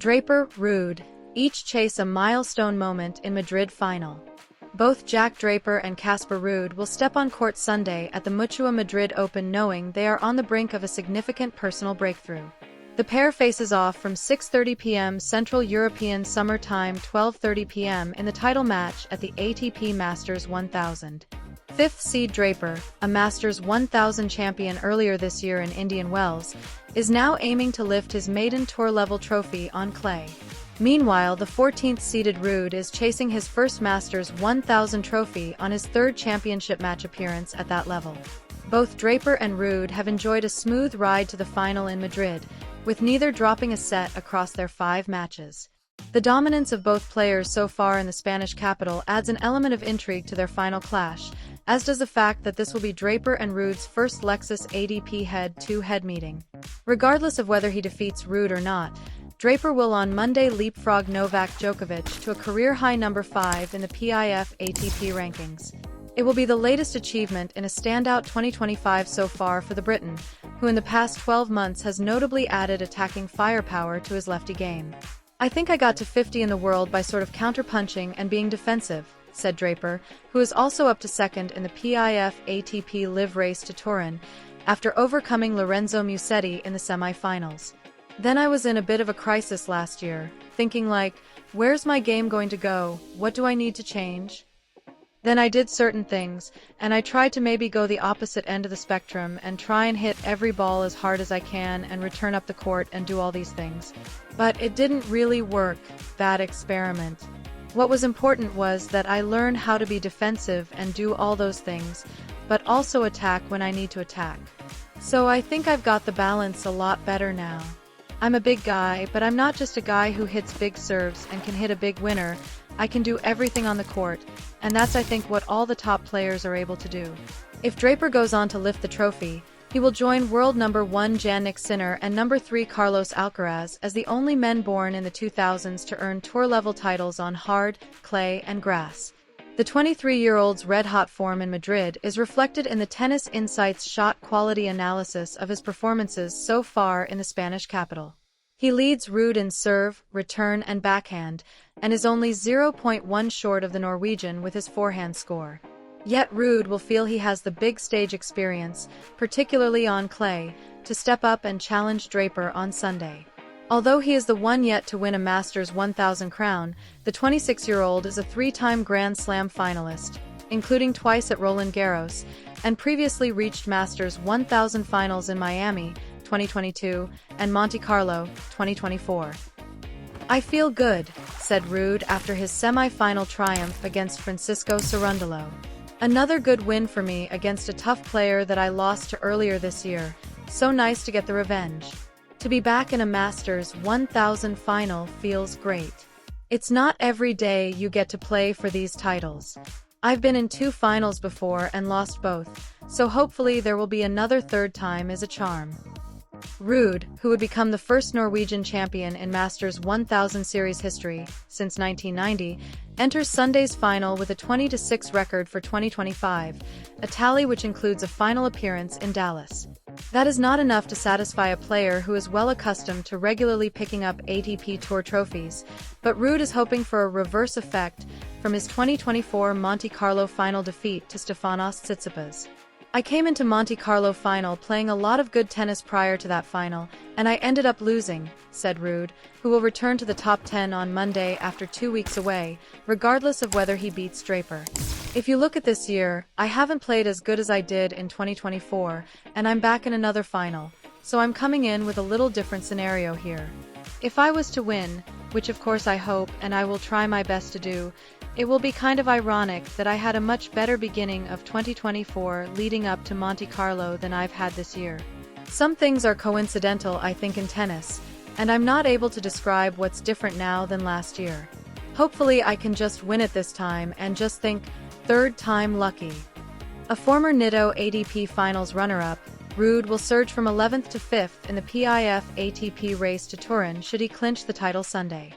Draper, Ruud, each chase a milestone moment in Madrid final. Both Jack Draper and Casper Ruud will step on court Sunday at the Mutua Madrid Open knowing they are on the brink of a significant personal breakthrough. The pair faces off from 6:30 p.m. Central European Summer Time 12:30 p.m. in the title match at the ATP Masters 1000. Fifth seed Draper, a Masters 1000 champion earlier this year in Indian Wells, is now aiming to lift his maiden tour-level trophy on clay. Meanwhile, the 14th-seeded Ruud is chasing his first Masters 1000 trophy on his third championship match appearance at that level. Both Draper and Ruud have enjoyed a smooth ride to the final in Madrid, with neither dropping a set across their 5 matches. The dominance of both players so far in the Spanish capital adds an element of intrigue to their final clash, as does the fact that this will be Draper and Ruud's first Lexus ATP Head2Head meeting. Regardless of whether he defeats Ruud or not, Draper will on Monday leapfrog Novak Djokovic to a career-high number 5 in the PIF ATP rankings. It will be the latest achievement in a standout 2025 so far for the Briton, who in the past 12 months has notably added attacking firepower to his lefty game. "I think I got to 50 in the world by sort of counter-punching and being defensive," said Draper, who is also up to second in the PIF ATP Live Race to Turin, after overcoming Lorenzo Musetti in the semi-finals. "Then I was in a bit of a crisis last year, thinking like, where's my game going to go, what do I need to change? Then I did certain things, and I tried to maybe go the opposite end of the spectrum and try and hit every ball as hard as I can and return up the court and do all these things. But it didn't really work, that experiment. What was important was that I learn how to be defensive and do all those things, but also attack when I need to attack. So I think I've got the balance a lot better now. I'm a big guy, but I'm not just a guy who hits big serves and can hit a big winner. I can do everything on the court, and that's I think what all the top players are able to do." If Draper goes on to lift the trophy, he will join world number 1 Jannik Sinner and number 3 Carlos Alcaraz as the only men born in the 2000s to earn tour-level titles on hard, clay, and grass. The 23-year-old's red-hot form in Madrid is reflected in the Tennis Insight's shot quality analysis of his performances so far in the Spanish capital. He leads Ruud in serve, return, and backhand, and is only 0.1 short of the Norwegian with his forehand score. Yet Ruud will feel he has the big stage experience, particularly on clay, to step up and challenge Draper on Sunday. Although he is the one yet to win a Masters 1000 crown, the 26-year-old is a 3-time Grand Slam finalist, including twice at Roland Garros, and previously reached Masters 1000 finals in Miami, 2022, and Monte Carlo, 2024. "I feel good," said Ruud after his semi-final triumph against Francisco Cerundolo. "Another good win for me against a tough player that I lost to earlier this year. So nice to get the revenge. To be back in a Masters 1000 final feels great. It's not every day you get to play for these titles. I've been in 2 finals before and lost both, so hopefully there will be another third time is a charm." Ruud, who would become the first Norwegian champion in Masters 1000 series history since 1990, enters Sunday's final with a 20-6 record for 2025, a tally which includes a final appearance in Dallas. That is not enough to satisfy a player who is well accustomed to regularly picking up ATP Tour trophies, but Ruud is hoping for a reverse effect from his 2024 Monte Carlo final defeat to Stefanos Tsitsipas. "I came into Monte Carlo final playing a lot of good tennis prior to that final, and I ended up losing," said Ruud, who will return to the top 10 on Monday after 2 weeks away, regardless of whether he beats Draper. "If you look at this year, I haven't played as good as I did in 2024, and I'm back in another final, so I'm coming in with a little different scenario here. If I was to win, which of course I hope and I will try my best to do, it will be kind of ironic that I had a much better beginning of 2024 leading up to Monte Carlo than I've had this year. Some things are coincidental, I think, in tennis, and I'm not able to describe what's different now than last year. Hopefully I can just win it this time and just think, third time lucky." A former Nitto ATP Finals runner-up, Ruud will surge from 11th to 5th in the PIF ATP race to Turin should he clinch the title Sunday.